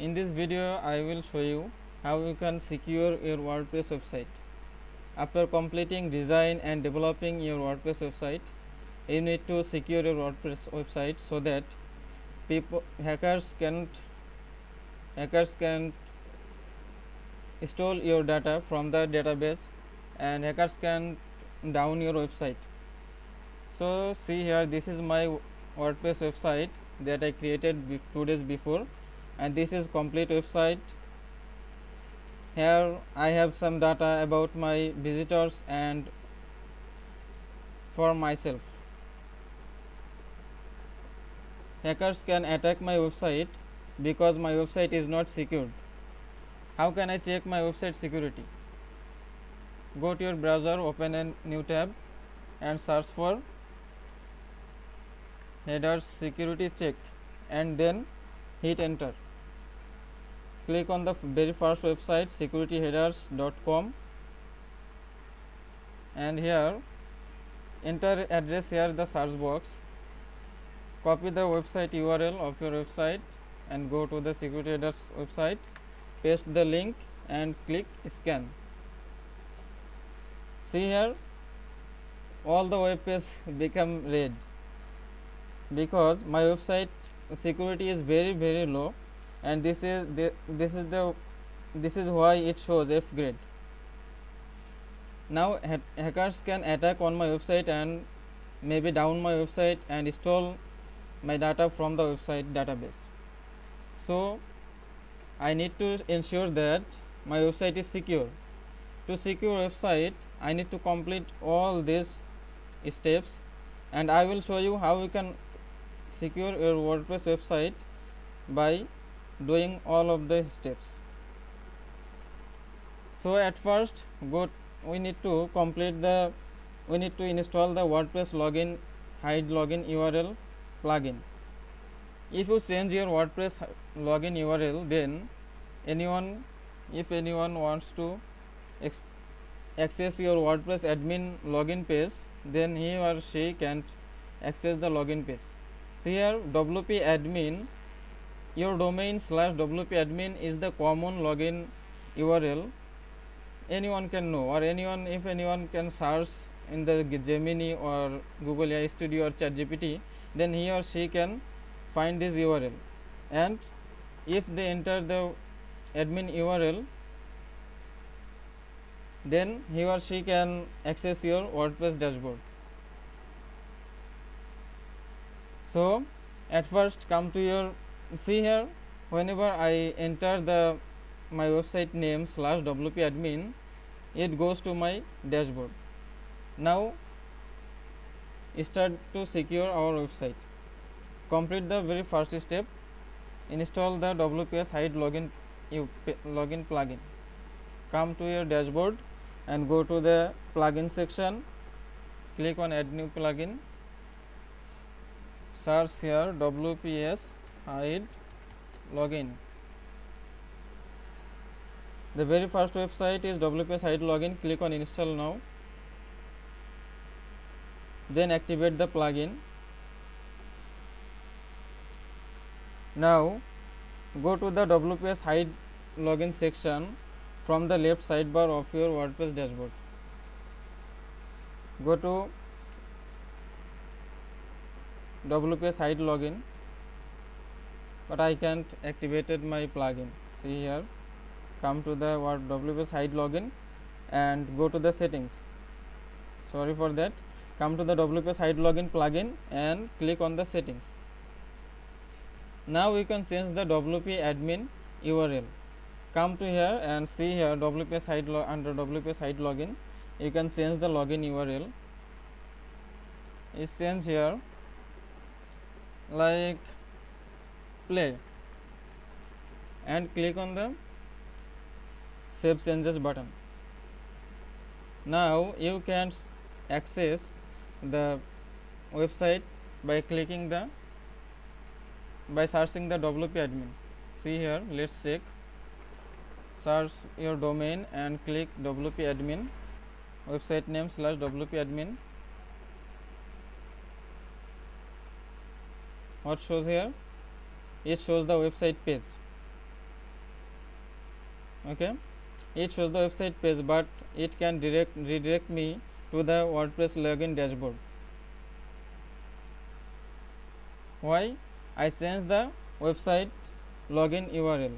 In this video I will show you how you can secure your WordPress website. After completing design and developing your WordPress website, you need to secure your WordPress website so that hackers can steal your data from the database and hackers can down your website. So see here, this is my WordPress website that I created 2 days before, and this is complete website. Here I have some data about my visitors and for myself. Hackers can attack my website because my website is not secured. How can I check my website security? Go to your browser, open a new tab and search for headers security check and then hit enter. Click on the very first website, securityheaders.com, and here enter address here the search box. Copy the website URL of your website and go to the security headers website, paste the link and click scan. See here, all the web pages become red because my website security is very low, and this is why it shows F grade. Now hackers can attack on my website and maybe down my website and steal my data from the website database. So I need to ensure that my website is secure. To secure website, I need to complete all these steps, and I will show you how you can secure your WordPress website by doing all of these steps. So at first we need to install the WordPress login hide login URL plugin. If you change your WordPress login URL, then if anyone wants to access your WordPress admin login page, then he or she can't access the login page. So here WP admin, your domain /WP admin is the common login URL. Anyone can know, or if anyone can search in the Gemini or Google AI Studio or ChatGPT, then he or she can find this URL, and if they enter the admin URL, then he or she can access your WordPress dashboard. So at first come to your, see here, whenever I enter my website name /WP admin, it goes to my dashboard. Now start to secure our website. Complete the very first step, install the WPS Hide Login plugin. Come to your dashboard and go to the plugin section, click on add new plugin, search here WPS Hide Login. The very first website is WPS Hide Login. Click on install now, then activate the plugin. Now go to the WPS Hide Login section from the left sidebar of your WordPress dashboard. Go to WPS Hide Login, but I can't activated my plugin. See here, come to the WPS Hide Login and go to the settings. Sorry for that. Come to the WPS Hide Login plugin and click on the settings. Now we can change the WP admin URL. Come to here and see here WPS Hide under WPS Hide Login, you can change the login URL. Is change here like play and click on the save changes button. Now you can access the website by searching the WP admin. See here, let's check. Search your domain and click WP admin, website name /WP admin. What shows here? It shows the website page. Okay, it shows the website page, but it can redirect me to the WordPress login dashboard. Why? I change the website login URL.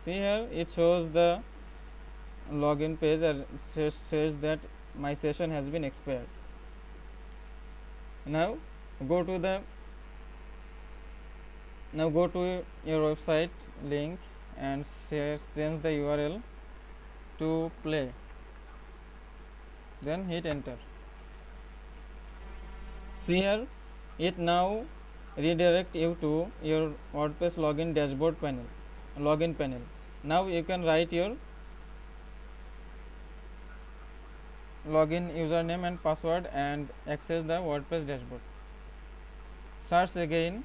See here, it shows the login page and says that my session has been expired. Now go to the your website link and change the URL to play, then hit enter. See here, it now redirect you to your WordPress login dashboard panel, login panel. Now you can write your login username and password and access the WordPress dashboard. Search again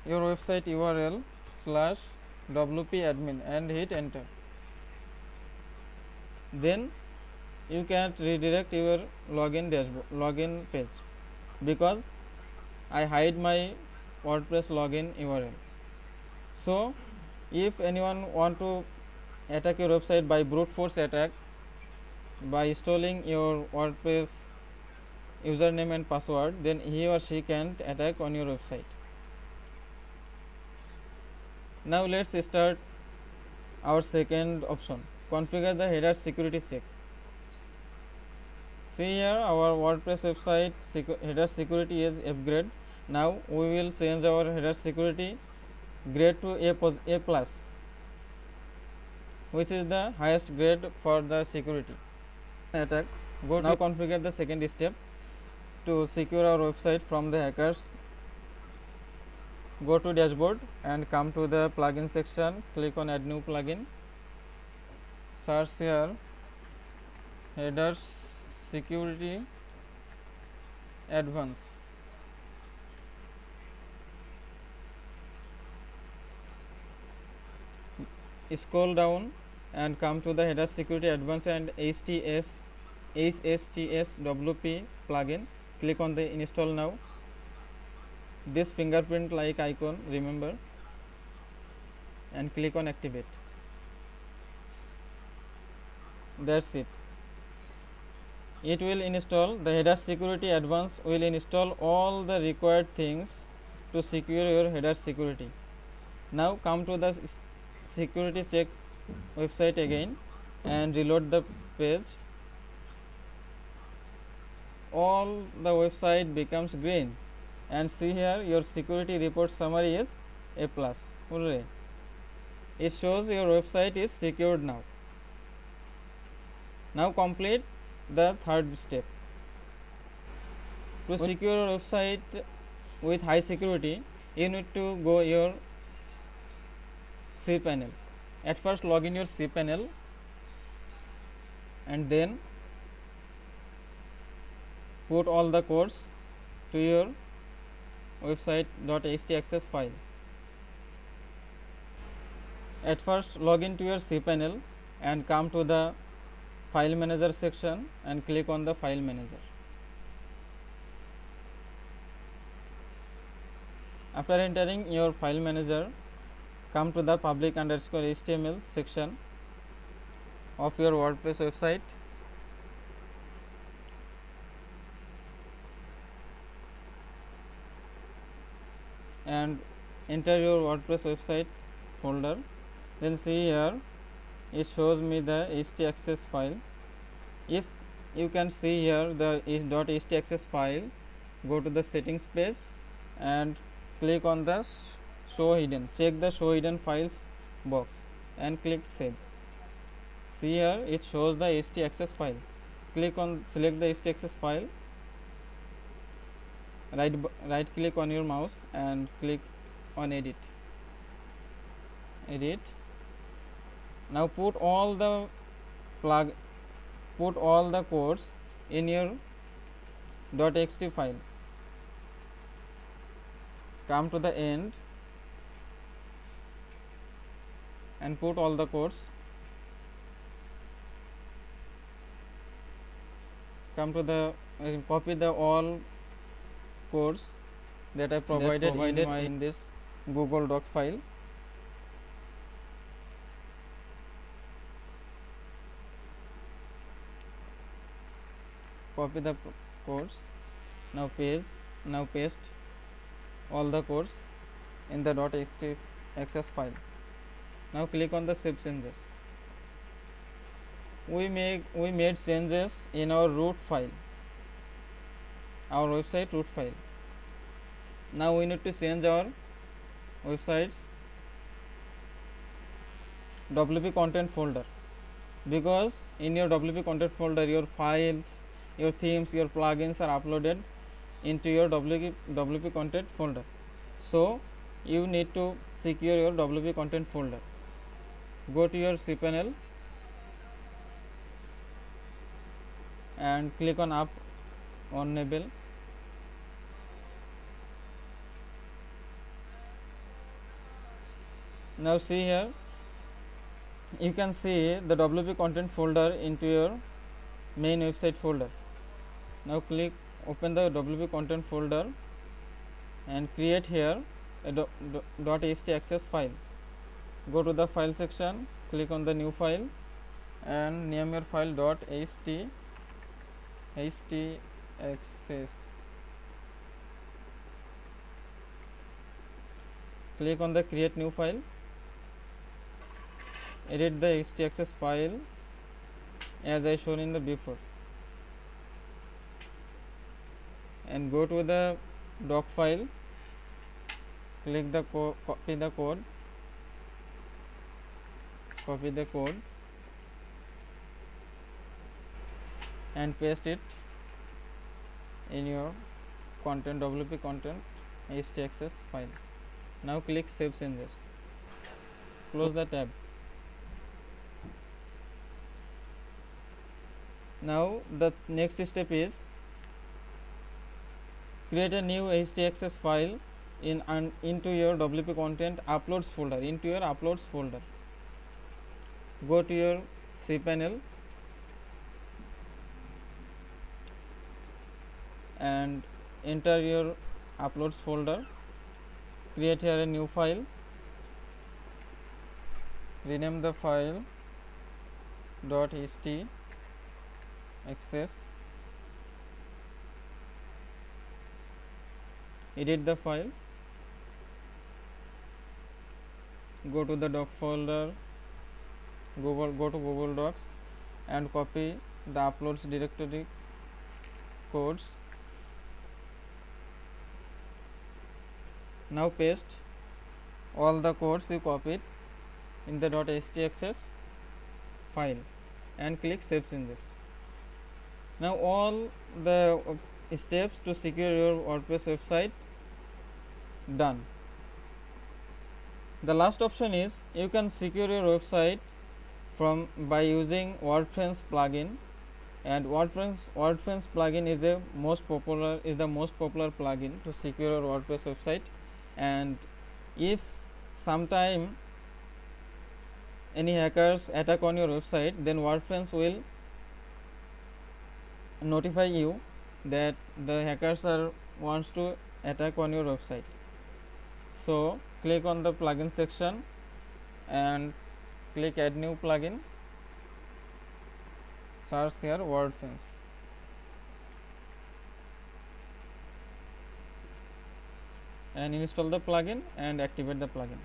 your website URL /wp-admin and hit enter. Then you can redirect your login page, because I hide my WordPress login URL. So if anyone want to attack your website by brute force attack, by installing your WordPress username and password, then he or she can attack on your website. Now let's start our second option, configure the header security check. See here, our WordPress website header security is F-grade. Now we will change our header security grade to A plus, which is the highest grade for the security attack. Now configure the second step to secure our website from the hackers. Go to dashboard and come to the plugin section, click on add new plugin, search here headers security advanced. Scroll down and come to the header security advanced and HSTS WP plugin. Click on the install now. This fingerprint like icon, remember, and click on activate. That's it. It will install the header security advanced, will install all the required things to secure your header security. Now come to the security check website again and reload the page. All the website becomes green, and see here your security report summary is A plus. Hooray! It shows your website is secured now. Now complete the third step. To secure your website with high security, you need to go your CPanel. At first log in your CPanel and then put all the codes to your website.htaccess file. At first log into your CPanel and come to the file manager section and click on the file manager. After entering your file manager, come to the public_HTML section of your WordPress website. And enter your WordPress website folder. Then see here, it shows me the htaccess file. If you can see here the .htaccess file, go to the settings page and click on the show hidden. Check the show hidden files box and click save. See here, it shows the htaccess file. Select the htaccess file. Right click on your mouse and click on edit. Now put all the codes in your .txt file. Come to the end and put all the codes. Come to the copy the all codes that I provided in this Google Doc file. copy the codes. Now paste all the codes in the .txt access file. Now click on the save changes. We made changes in our root file, our website root file. Now we need to change our website's WP content folder, because in your WP content folder your files, your themes, your plugins are uploaded into your WP content folder. So you need to secure your WP content folder. Go to your CPanel and click on up on enable. Now see here, you can see the WP content folder into your main website folder. Now click open the WP content folder and create here a .txt access file. Go to the file section, click on the new file and name your file .ht access. Click on the create new file, edit the htaccess file as I shown in the before, and go to the doc file, click the copy the code and paste it in your content WP content htaccess file. Now click save changes, close the tab. Now the next step is create a new htaccess file into your WP content uploads folder, into your uploads folder. Go to your CPanel and enter your uploads folder. Create here a new file, rename the file .ht access, edit the file, go to the doc folder, go to Google Docs and copy the uploads directory codes. Now paste all the codes you copied in the .htaccess file and click save changes. Now all the steps to secure your WordPress website done. The last option is you can secure your website by using Wordfence plugin, and Wordfence plugin is the most popular plugin to secure your WordPress website. And if sometime any hackers attack on your website, then Wordfence will notify you that the hackers wants to attack on your website. So click on the plugin section and click add new plugin, search here Wordfence, and install the plugin and activate the plugin.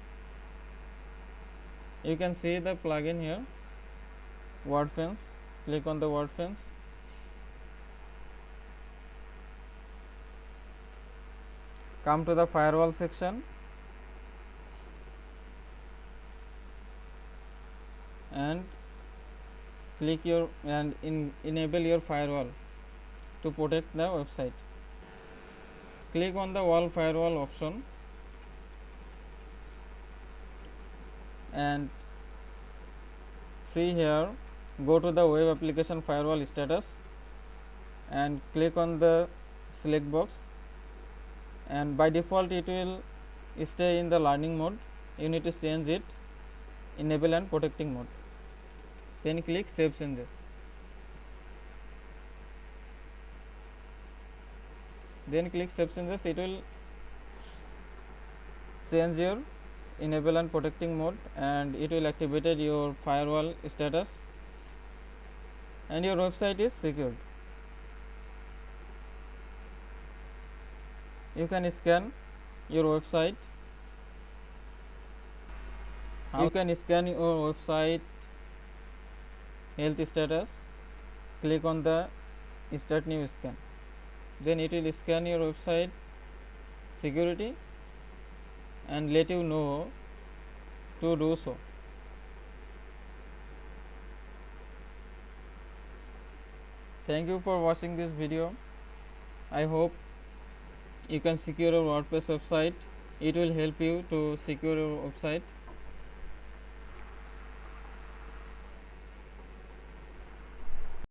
You can see the plugin here, Wordfence. Click on the Wordfence, come to the firewall section and click enable your firewall to protect the website. Click on the wall firewall option and see here, go to the web application firewall status and click on the select box, and by default it will stay in the learning mode. You need to change it enable and protecting mode, then click save changes. Then click save changes, it will change your enable and protecting mode and it will activate your firewall status and your website is secured. You can scan your website. You can scan your website health status. Click on the start new scan. Then it will scan your website security and let you know to do so. Thank you for watching this video. I hope you can secure your WordPress website. It will help you to secure your website.